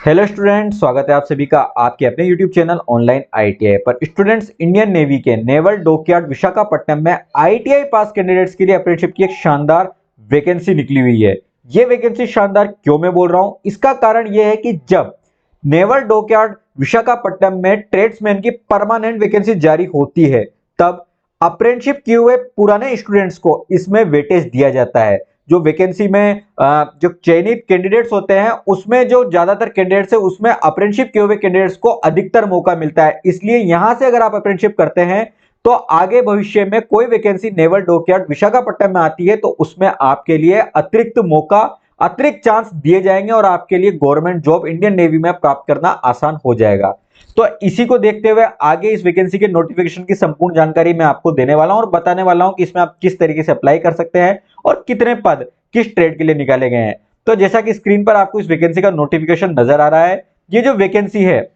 Hello student, स्वागत है आप सभी का आपके अपने यूट्यूब चैनल ऑनलाइन आईटीआई पर। स्टूडेंट्स, इंडियन नेवी के नेवल डॉकयार्ड विशाखापट्टनम में आईटीआई पास कैंडिडेट्स के लिए अप्रेंटिसशिप की एक शानदार वैकेंसी निकली हुई है। ये वैकेंसी शानदार क्यों मैं बोल रहा हूं, इसका कारण यह है कि जब नेवल डॉकयार्ड विशाखापट्टनम में ट्रेड्समैन की परमानेंट वैकेंसी जारी होती है, तब अप्रेंटिसशिप किए हुए पुराने स्टूडेंट्स को इसमें वेटेज दिया जाता है। जो वैकेंसी में जो चयनित कैंडिडेट्स होते हैं उसमें जो ज्यादातर कैंडिडेट्स है उसमें अप्रेंटिसशिप किए हुए कैंडिडेट्स को अधिकतर मौका मिलता है। इसलिए यहां से अगर आप अप्रेंटिसशिप करते हैं तो आगे भविष्य में कोई वैकेंसी नेवल डॉकयार्ड विशाखापट्टनम में आती है तो उसमें आपके लिए अतिरिक्त मौका, अतिरिक्त चांस दिए जाएंगे और आपके लिए गवर्नमेंट जॉब इंडियन नेवी में प्राप्त करना आसान हो जाएगा। तो इसी को देखते हुए आगे इस वैकेंसी के नोटिफिकेशन की संपूर्ण जानकारी मैं आपको देने वाला हूं और बताने वाला हूं कि इसमें आप किस तरीके से अप्लाई कर सकते हैं और कितने पद किस ट्रेड के लिए निकाले गए हैं। तो जैसा कि स्क्रीन पर आपको इस वैकेंसी का नोटिफिकेशन नजर आ रहा है, ये जो वैकेंसी है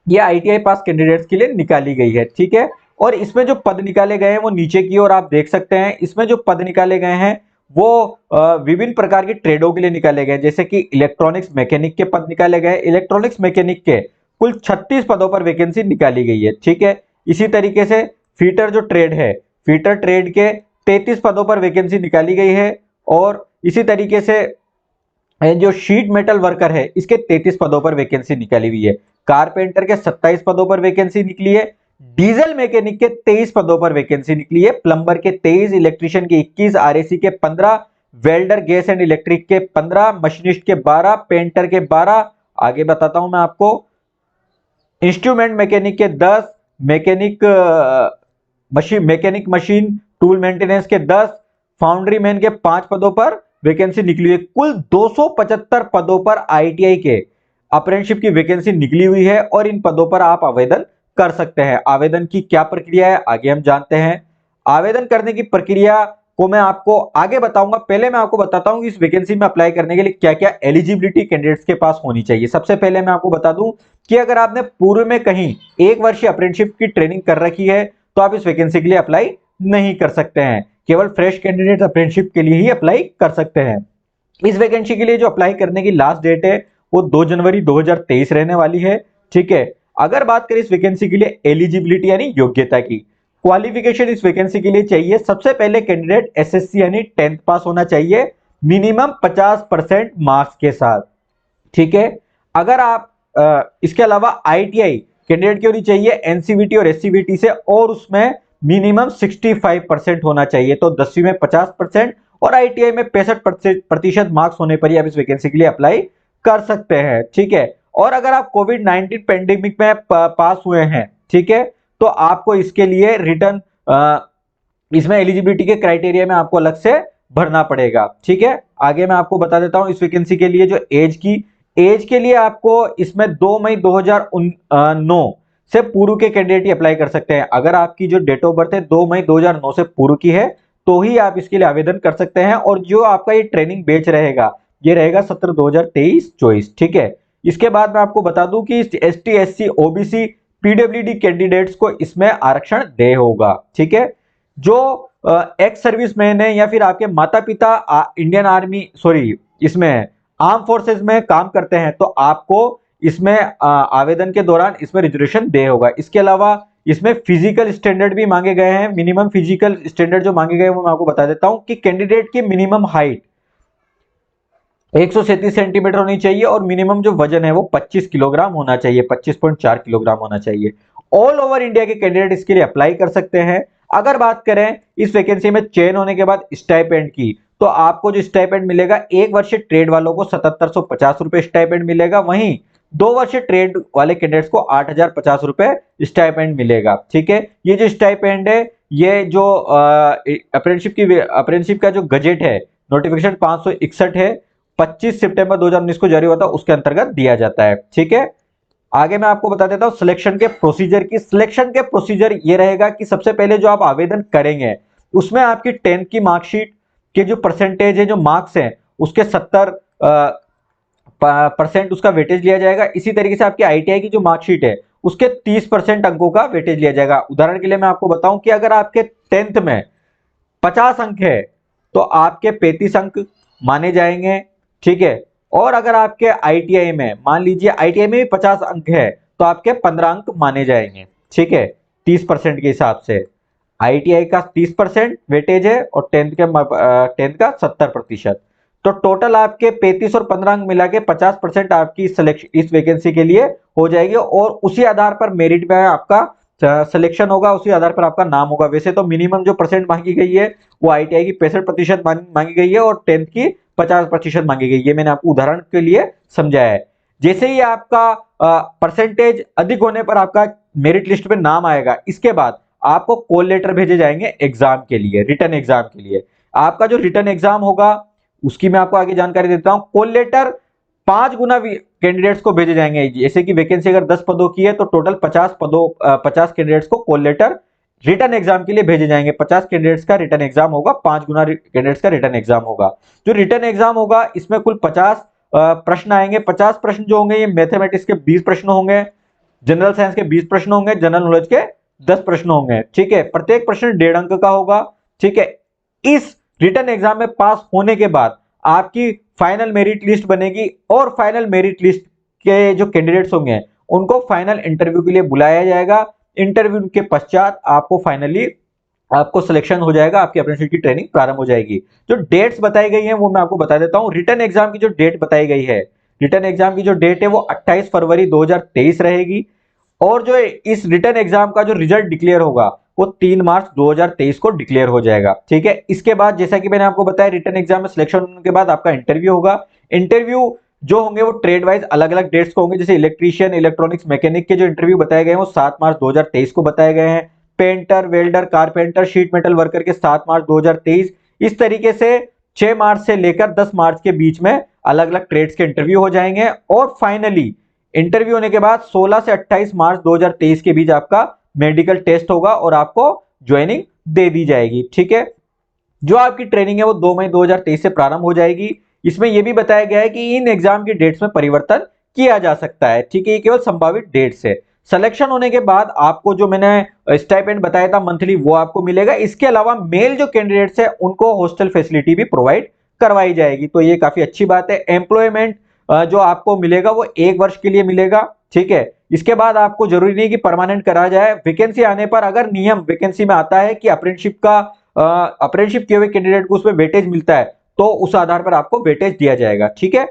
ये आईटीआई पास कैंडिडेट्स के लिए निकाली गई है, ठीक है। और इसमें जो पद निकाले गए हैं वो नीचे की ओर आप देख सकते हैं। इसमें जो पद निकाले गए हैं वो विभिन्न प्रकार के ट्रेडों के लिए निकाले गए, जैसे कि इलेक्ट्रॉनिक्स मैकेनिक के पद निकाले गए। इलेक्ट्रॉनिक्स मैकेनिक के कुल 36 पदों पर वैकेंसी निकाली गई है, ठीक है। इसी तरीके से फीटर जो ट्रेड है, फीटर ट्रेड के 33 पदों पर वैकेंसी निकाली गई है। और इसी तरीके से जो शीट मेटल वर्कर है इसके 33 पदों पर वैकेंसी निकाली हुई है। कारपेंटर के 27 पदों पर वैकेंसी निकली है। डीजल मैकेनिक के 23 पदों पर वैकेंसी निकली है। प्लम्बर के 23, इलेक्ट्रीशियन के 21, आरएसी के 15, वेल्डर गैस एंड इलेक्ट्रिक के 15, मशीनिस्ट के 12, पेंटर के 12। आगे बताता हूं मैं आपको। इंस्ट्रूमेंट मैकेनिक के 10, मैकेनिक मशीन टूल मेंटेनेंस के 10, फाउंड्री मैन के 5 पदों पर वैकेंसी निकली है। कुल 275 पदों पर आईटीआई के अप्रेंटिसशिप की वैकेंसी निकली हुई है और इन पदों पर आप आवेदन कर सकते हैं। आवेदन की क्या प्रक्रिया है आगे हम जानते हैं। आवेदन करने की प्रक्रिया को मैं आपको आगे बताऊंगा। पहले मैं आपको बताता हूं कि इस वैकेंसी में अप्लाई करने के लिए क्या क्या एलिजिबिलिटी कैंडिडेट्स के पास होनी चाहिए। सबसे पहले मैं आपको बता दूं कि अगर आपने पूर्व में कहीं 1 वर्षीय अप्रेंटिसशिप की ट्रेनिंग कर रखी है तो आप इस वैकेंसी के लिए अप्लाई नहीं कर सकते हैं। केवल फ्रेश कैंडिडेट अप्रेंटिसशिप के लिए ही अप्लाई कर सकते हैं। इस वैकेंसी के लिए जो अप्लाई करने की लास्ट डेट है वो 2 जनवरी 2023 रहने वाली है, ठीक है। अगर बात करें इस वैकेंसी के लिए एलिजिबिलिटी यानी योग्यता की, क्वालिफिकेशन इस वैकेंसी के लिए चाहिए। सबसे पहले कैंडिडेट एसएससी यानी 10th पास होना चाहिए, मिनिमम 50% मार्क्स के साथ, ठीक है। अगर आप इसके अलावा आईटीआई कैंडिडेट की होनी चाहिए एनसीवीटी और एससीवीटी से, और उसमें मिनिमम 65% होना चाहिए। तो 10वीं में 50% और आईटीआई में 65% मार्क्स होने पर ही आप इस वैकेंसी के लिए अप्लाई कर सकते हैं, ठीक है। और अगर आप कोविड-19 पेंडेमिक में पास हुए हैं, ठीक है, तो आपको इसके लिए रिटर्न इसमें एलिजिबिलिटी के क्राइटेरिया में आपको अलग से भरना पड़ेगा, ठीक है। आगे मैं आपको बता देता हूं इस वैकेंसी के लिए जो एज के लिए आपको इसमें 2 मई 2009 से पूर्व के कैंडिडेट ही अप्लाई कर सकते हैं। अगर आपकी जो डेट ऑफ बर्थ है 2 मई 2009 से पूर्व की है तो ही आप इसके लिए आवेदन कर सकते हैं। और जो आपका ये ट्रेनिंग बैच रहेगा ये रहेगा सत्र 2023-24, ठीक है। इसके बाद मैं आपको बता दूं कि ST, SC, OBC, PWD candidates को इसमें आरक्षण दे होगा, ठीक है। जो एक्स सर्विसमैन है या फिर आपके माता पिता इंडियन आर्मी इसमें आर्म फोर्सेस में काम करते हैं तो आपको इसमें आवेदन के दौरान इसमें रिजर्वेशन दे होगा। इसके अलावा इसमें फिजिकल स्टैंडर्ड भी मांगे गए हैं। मिनिमम फिजिकल स्टैंडर्ड जो मांगे गए हैं वो मैं आपको बता देता हूं कि कैंडिडेट की मिनिमम हाइट 137 सेंटीमीटर होनी चाहिए और मिनिमम जो वजन है वो 25 किलोग्राम होना चाहिए, 25.4 किलोग्राम होना चाहिए। ऑल ओवर इंडिया के कैंडिडेट इसके लिए अप्लाई कर सकते हैं। अगर बात करें इस वैकेंसी में चयन होने के बाद स्टाइपेंड की, तो आपको जो स्टाइपेंड मिलेगा, 1 वर्ष ट्रेड वालों को 7750 रुपए स्टाइपेंड मिलेगा, वहीं 2 वर्ष ट्रेड वाले कैंडिडेट्स को 8050 रुपए स्टाइपेंड मिलेगा, ठीक है। ये जो स्टाइपेंड है ये जो अप्रेंटिसशिप का जो गजेट है नोटिफिकेशन 561 है 25 सितंबर 2019 को जारी हुआ था, उसके अंतर्गत दिया जाता है, ठीक है। आगे मैं आपको बता देता हूं सिलेक्शन के प्रोसीजर की। सिलेक्शन के प्रोसीजर ये रहेगा कि सबसे पहले जो आप आवेदन करेंगे उसमें आपकी 10th की मार्कशीट के जो परसेंटेज है, जो मार्क्स हैं उसके 70% उसका वेटेज लिया जाएगा। इसी तरीके से आपकी आईटीआई की जो मार्कशीट है उसके 30% अंकों का वेटेज लिया जाएगा। उदाहरण के लिए मैं आपको बताऊं कि अगर आपके 10th में 50 अंक है तो आपके 35 अंक माने जाएंगे, ठीक है। और अगर आपके आईटीआई में, मान लीजिए आईटीआई में भी 50 अंक है, तो आपके 15 अंक माने जाएंगे, ठीक है, 30% के हिसाब से। आईटीआई का 30% वेटेज है और 10th का 70%। तो टोटल आपके 35 और 15 अंक मिला के 50% आपकी सिलेक्शन इस वैकेंसी के लिए हो जाएगी, और उसी आधार पर मेरिट में आपका सिलेक्शन होगा, उसी आधार पर आपका नाम होगा। वैसे तो मिनिमम जो परसेंट मांगी गई है वो आईटीआई की 65% मांगी गई है और 10th की 50% मांगी गई है। मैंने आपको उदाहरण के लिए समझाया है। जैसे ही आपका परसेंटेज अधिक होने पर आपका मेरिट लिस्ट में नाम आएगा, इसके बाद आपको कॉल लेटर भेजे जाएंगे एग्जाम के लिए, रिटर्न एग्जाम के लिए। आपका जो रिटर्न एग्जाम होगा उसकी मैं आपको आगे जानकारी देता हूं। कॉल लेटर 5 गुना कैंडिडेट्स को भेजे जाएंगे। जैसे कि वैकेंसी अगर 10 पदों की है तो टोटल 50 कैंडिडेट्स को कॉल लेटर रिटर्न एग्जाम के लिए भेजे जाएंगे। 50 कैंडिडेट्स का रिटर्न एग्जाम होगा, 5 गुना कैंडिडेट्स का रिटर्न एग्जाम होगा। जो रिटर्न एग्जाम होगा इसमें कुल 50 प्रश्न आएंगे। 50 प्रश्न जो होंगे ये मैथमेटिक्स के 20 प्रश्न होंगे, जनरल साइंस के 20 प्रश्न होंगे, जनरल नॉलेज के 10 प्रश्न होंगे, ठीक है। प्रत्येक प्रश्न 1.5 अंक का होगा, ठीक है। इस रिटर्न एग्जाम में पास होने के बाद आपकी फाइनल मेरिट लिस्ट बनेगी, और फाइनल मेरिट लिस्ट के जो कैंडिडेट्स होंगे उनको फाइनल इंटरव्यू के लिए बुलाया जाएगा। इंटरव्यू के पश्चात आपको फाइनली आपको सिलेक्शन हो जाएगा, आपकी अप्रेंटिसशिप की ट्रेनिंग प्रारंभ हो जाएगी। जो डेट्स बताई गई हैं वो मैं आपको बता देता हूं। रिटर्न एग्जाम की जो डेट बताई गई है, रिटर्न एग्जाम की जो डेट है वो 28 फरवरी 2023 रहेगी, और जो इस रिटर्न एग्जाम का जो रिजल्ट डिक्लेयर होगा वो 3 मार्च 2023 को डिक्लेयर हो जाएगा, ठीक है। इसके बाद जैसा कि मैंने आपको बताया, रिटर्न एग्जाम में सिलेक्शन होने के बाद आपका इंटरव्यू होगा। इंटरव्यू जो होंगे वो ट्रेड वाइज अलग अलग डेट्स को होंगे। जैसे इलेक्ट्रीशियन, इलेक्ट्रॉनिक्स, मैकेनिक के जो इंटरव्यू बताए गए हैं वो 7 मार्च 2023 को बताए गए हैं। Painter, welder, carpenter, sheet metal worker के 7 मार्च 2023। इस तरीके से 6 मार्च से लेकर 10 मार्च के बीच में अलग अलग ट्रेड्स के इंटरव्यू हो जाएंगे, और फाइनली इंटरव्यू होने के बाद 16 से 28 मार्च 2023 के बीच आपका मेडिकल टेस्ट होगा और आपको ज्वाइनिंग दे दी जाएगी, ठीक है। जो आपकी ट्रेनिंग है वो 2 मई 2023 से प्रारंभ हो जाएगी। इसमें यह भी बताया गया है कि इन एग्जाम की डेट्स में परिवर्तन किया जा सकता है, ठीक है। ये केवल संभावित डेट्स है। सिलेक्शन होने के बाद आपको जो मैंने स्टाइपेंड बताया था मंथली वो आपको मिलेगा। इसके अलावा मेल जो कैंडिडेट्स है उनको हॉस्टल फैसिलिटी भी प्रोवाइड करवाई जाएगी, तो ये काफी अच्छी बात है। एम्प्लॉयमेंट जो आपको मिलेगा वो 1 वर्ष के लिए मिलेगा, ठीक है। इसके बाद आपको जरूरी नहीं कि परमानेंट करा जाए। वैकेंसी आने पर अगर नियम वैकेंसी में आता है कि अप्रेंटिसशिप किए हुए कैंडिडेट को उसमें वेटेज मिलता है तो उस आधार पर आपको वेटेज दिया जाएगा, ठीक है।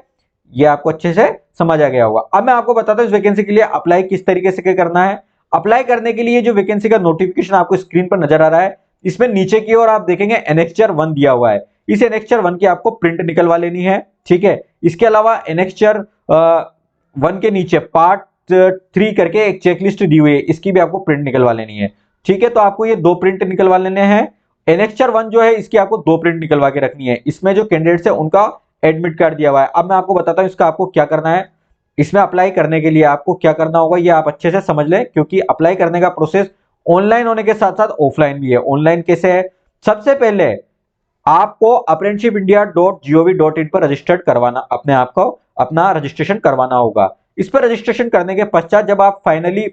ये आपको अच्छे से समझ आ गया होगा। अब मैं आपको बताता हूं इस वैकेंसी के लिए अप्लाई किस तरीके से करना है। अप्लाई करने के लिए जो वैकेंसी का नोटिफिकेशन आपको स्क्रीन पर नजर आ रहा है, इसमें नीचे की ओर आप देखेंगे एनेक्चर 1 दिया हुआ है। इस एनेक्चर 1 की आपको प्रिंट निकलवा लेनी है, ठीक है। इसके अलावा एनेक्चर 1 के नीचे पार्ट 3 करके एक चेकलिस्ट दी हुई है, इसकी भी आपको प्रिंट निकलवा लेनी है, ठीक है। तो आपको ये 2 प्रिंट निकलवा लेने हैं। एनेक्चर 1 जो है इसकी आपको 2 प्रिंट निकलवा के रखनी है। इसमें जो कैंडिडेट्स है उनका एडमिट कार्ड दिया हुआ है। अब मैं आपको बताता हूं इसका आपको क्या करना है। इसमें अप्लाई करने के लिए आपको क्या करना होगा ये आप अच्छे से समझ लें, क्योंकि अप्लाई करने का प्रोसेस ऑनलाइन होने के साथ साथ ऑफलाइन भी है। ऑनलाइन कैसे है? सबसे पहले आपको apprenticeshipindia.gov.in पर रजिस्टर्ड करवाना, अपने आप को अपना रजिस्ट्रेशन करवाना होगा। इस पर रजिस्ट्रेशन करने के पश्चात जब आप फाइनली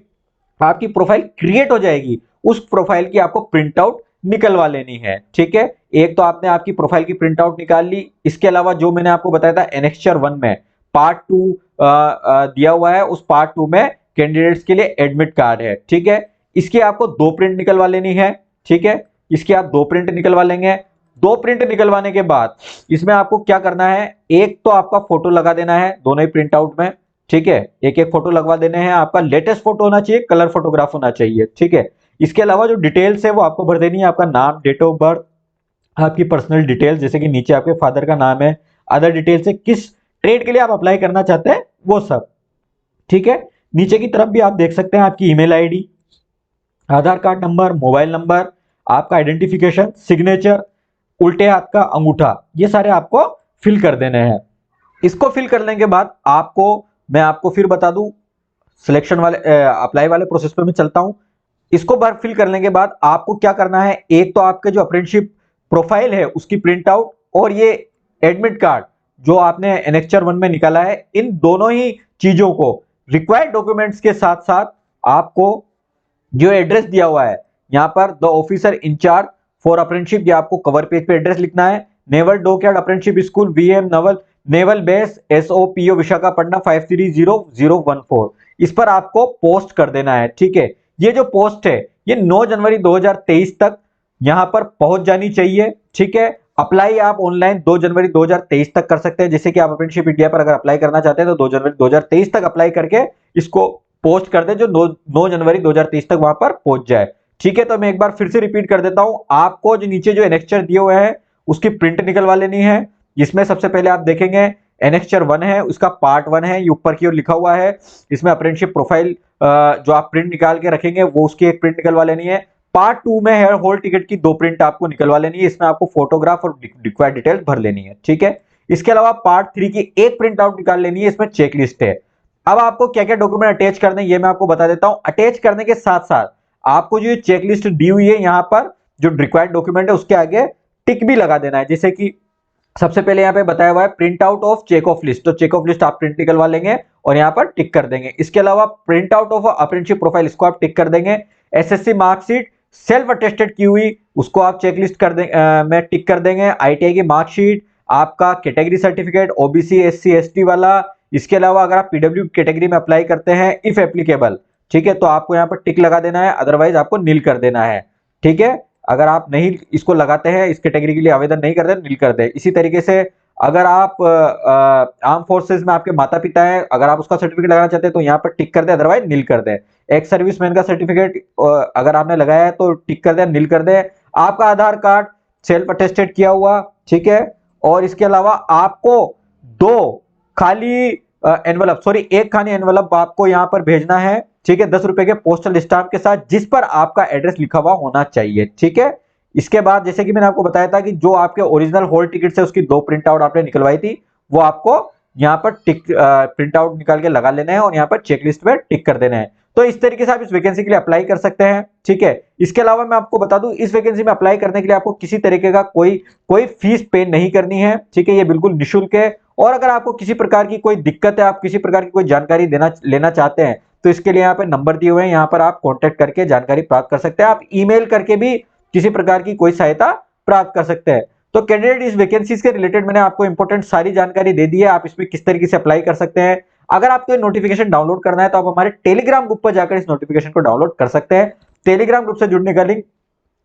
आपकी प्रोफाइल क्रिएट हो जाएगी, उस प्रोफाइल की आपको प्रिंट आउट निकलवा लेनी है, ठीक है। एक तो आपने आपकी प्रोफाइल की प्रिंट आउट निकाल ली। इसके अलावा जो मैंने आपको बताया था एनेक्चर 1 में पार्ट 2 दिया हुआ है, उस पार्ट 2 में कैंडिडेट्स के लिए एडमिट कार्ड है, ठीक है। इसकी आपको 2 प्रिंट निकलवा लेनी है, ठीक है। इसकी आप 2 प्रिंट निकलवा लेंगे। 2 प्रिंट निकलवाने के बाद इसमें आपको क्या करना है, एक तो आपका फोटो लगा देना है दोनों ही प्रिंट आउट में, ठीक है। एक एक फोटो लगवा देने हैं। आपका लेटेस्ट फोटो होना चाहिए, कलर फोटोग्राफ होना चाहिए, ठीक है। इसके अलावा जो डिटेल्स है वो आपको भर देनी है। आपका नाम, डेट ऑफ बर्थ, आपकी पर्सनल डिटेल्स जैसे कि नीचे आपके फादर का नाम है, अदर डिटेल्स है, किस ट्रेड के लिए आप अप्लाई करना चाहते हैं वो सब, ठीक है। नीचे की तरफ भी आप देख सकते हैं आपकी ईमेल आईडी, आधार कार्ड नंबर, मोबाइल नंबर, आपका आइडेंटिफिकेशन, सिग्नेचर, उल्टे हाथ का अंगूठा, ये सारे आपको फिल कर देने हैं। इसको फिल करने के बाद मैं आपको फिर बता दूं सिलेक्शन वाले अप्लाई वाले प्रोसेस पे मैं चलता हूं। इसको बार फिल करने के बाद आपको क्या करना है, एक तो आपके जो अप्रेंटिसशिप प्रोफाइल है उसकी प्रिंट आउट, और ये एडमिट कार्ड जो आपने एनेक्चर 1 में निकाला है, इन दोनों ही चीजों को रिक्वायर्ड डॉक्यूमेंट्स के साथ साथ आपको जो एड्रेस दिया हुआ है यहां पर the officer in charge for apprenticeship, ये आपको कवर पेज पे एड्रेस लिखना है। Naval dockyard apprenticeship school, VM naval naval base SOPO Visakhapatnam 530014, इस पर आपको पोस्ट कर देना है। ठीक है, ये जो पोस्ट है ये 9 जनवरी 2023 तक यहां पर पहुंच जानी चाहिए। ठीक है, अप्लाई आप ऑनलाइन 2 जनवरी 2023 तक कर सकते हैं। जैसे कि आप अप्रेंटिसशिप इंडिया पर अगर अप्लाई करना चाहते हैं तो 2 जनवरी 2023 तक अप्लाई करके इसको पोस्ट कर दे, जो 9 जनवरी 2023 तक वहां पर पहुंच जाए। ठीक है, तो मैं एक बार फिर से रिपीट कर देता हूं, आपको जो नीचे जो एनेक्चर दिए हुए हैं उसकी प्रिंट निकलवा लेनी है। जिसमें सबसे पहले आप देखेंगे एनेक्चर 1 है, उसका पार्ट 1 है, ये ऊपर की ओर लिखा हुआ है। इसमें अप्रेंटिसशिप प्रोफाइल जो आप प्रिंट निकाल के रखेंगे वो उसकी एक प्रिंट निकलवा लेनी है। पार्ट 2 में है हॉल टिकट की 2 प्रिंट आपको निकलवा लेनी है। इसमें आपको फोटोग्राफ और रिक्वायर्ड डिटेल्स भर लेनी है। ठीक है, इसके अलावा पार्ट 3 की एक प्रिंट आउट निकाल लेनी है, इसमें चेकलिस्ट है। अब आपको क्या क्या डॉक्यूमेंट अटैच करने हैं ये मैं आपको बता देता हूं। अटैच करने के साथ साथ आपको जो चेकलिस्ट दी हुई है यहां पर जो रिक्वायर्ड डॉक्यूमेंट है उसके आगे टिक भी लगा देना है। जैसे कि सबसे पहले यहाँ पे बताया हुआ है print out of check off list, तो चेक ऑफ लिस्ट आप प्रिंट निकलवा लेंगे और यहाँ पर टिक कर देंगे। इसके अलावा print out of apprenticeship profile, इसको आप टिक कर देंगे। SSC मार्कशीट सेल्फ अटेस्टेड की हुई, उसको आप चेकलिस्ट कर देंगे में टिक कर देंगे। ITI की मार्कशीट, आपका category certificate OBC SC ST वाला, इसके अलावा अगर आप PW कैटेगरी में अप्लाई करते हैं इफ एप्लीकेबल, ठीक है, तो आपको यहाँ पर टिक लगा देना है, अदरवाइज आपको नील कर देना है। ठीक है, अगर आप नहीं इसको लगाते हैं, इस कैटेगरी के लिए आवेदन नहीं करते, नील कर दे। इसी तरीके से अगर आप आर्म फोर्सेस में आपके माता पिता हैं, अगर आप उसका सर्टिफिकेट लगाना चाहते हैं तो यहाँ पर टिक कर दे, अदरवाइज नील कर दे। एक्स सर्विसमैन का सर्टिफिकेट अगर आपने लगाया है तो टिक कर दे, नील कर दे। आपका आधार कार्ड सेल्फ अटेस्टेड किया हुआ, ठीक है, और इसके अलावा आपको 2 खाली एनवलप, सॉरी 1 खाली एनवलप आपको यहाँ पर भेजना है। ठीक है, 10 रुपए के पोस्टल स्टाम्प के साथ, जिस पर आपका एड्रेस लिखा हुआ होना चाहिए। ठीक है, इसके बाद जैसे कि मैंने आपको बताया था कि जो आपके ओरिजिनल हॉल टिकट है उसकी 2 प्रिंट आउट आपने निकलवाई थी, वो आपको यहाँ पर टिक प्रिंट आउट निकाल के लगा लेना है और यहाँ पर चेकलिस्ट में टिक कर देना है। तो इस तरीके से आप इस वैकेंसी के लिए अप्लाई कर सकते हैं। ठीक है, इसके अलावा मैं आपको बता दूं, इस वैकेंसी में अप्लाई करने के लिए आपको किसी तरीके का कोई फीस पे नहीं करनी है। ठीक है, ये बिल्कुल निःशुल्क है। और अगर आपको किसी प्रकार की कोई दिक्कत है, आप किसी प्रकार की कोई जानकारी लेना चाहते हैं, तो इसके लिए यहाँ पे नंबर दिए हुए हैं, यहाँ पर आप कांटेक्ट करके जानकारी प्राप्त कर सकते हैं। आप ईमेल करके भी किसी प्रकार की कोई सहायता प्राप्त कर सकते हैं। तो कैंडिडेट, इस वैकेंसीज के रिलेटेड मैंने आपको इंपॉर्टेंट सारी जानकारी दे दी है। आप इसमें किस तरीके से अप्लाई कर सकते हैं। अगर आपको ये नोटिफिकेशन डाउनलोड करना है तो आप हमारे टेलीग्राम ग्रुप पर जाकर इस नोटिफिकेशन को डाउनलोड कर सकते हैं। टेलीग्राम ग्रुप से जुड़ने का लिंक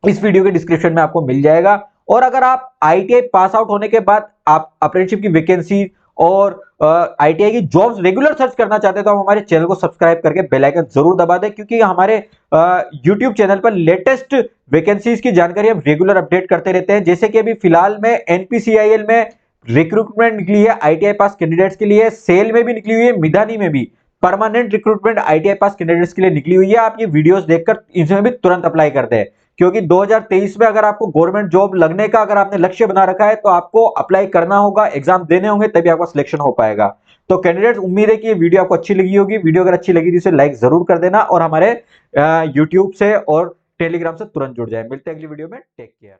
इस वीडियो के डिस्क्रिप्शन में आपको मिल जाएगा। और अगर आप ITI पास आउट होने के बाद आप अप्रेंटिसशिप की वैकेंसी और ITI की जॉब्स रेगुलर सर्च करना चाहते हैं तो आप हमारे चैनल को सब्सक्राइब करके बेल आइकन जरूर दबा दें, क्योंकि हमारे YouTube चैनल पर लेटेस्ट वैकेंसीज की जानकारी हम रेगुलर अपडेट करते रहते हैं। जैसे कि अभी फिलहाल में NPCIL में रिक्रूटमेंट निकली है ITI पास कैंडिडेट्स के लिए, सेल में भी निकली हुई है, मिधानी में भी परमानेंट रिक्रूटमेंट ITI पास कैंडिडेट्स के लिए निकली हुई है। आप ये वीडियोस देखकर इसमें भी तुरंत अप्लाई करते हैं, क्योंकि 2023 में अगर आपको गवर्नमेंट जॉब लगने का अगर आपने लक्ष्य बना रखा है तो आपको अप्लाई करना होगा, एग्जाम देने होंगे, तभी आपका सिलेक्शन हो पाएगा। तो कैंडिडेट्स, उम्मीद है कि ये वीडियो आपको अच्छी लगी होगी। वीडियो अगर अच्छी लगी तो इसे लाइक जरूर कर देना और हमारे यूट्यूब से और टेलीग्राम से तुरंत जुड़ जाए। मिलते हैं अगली वीडियो में, टेक केयर।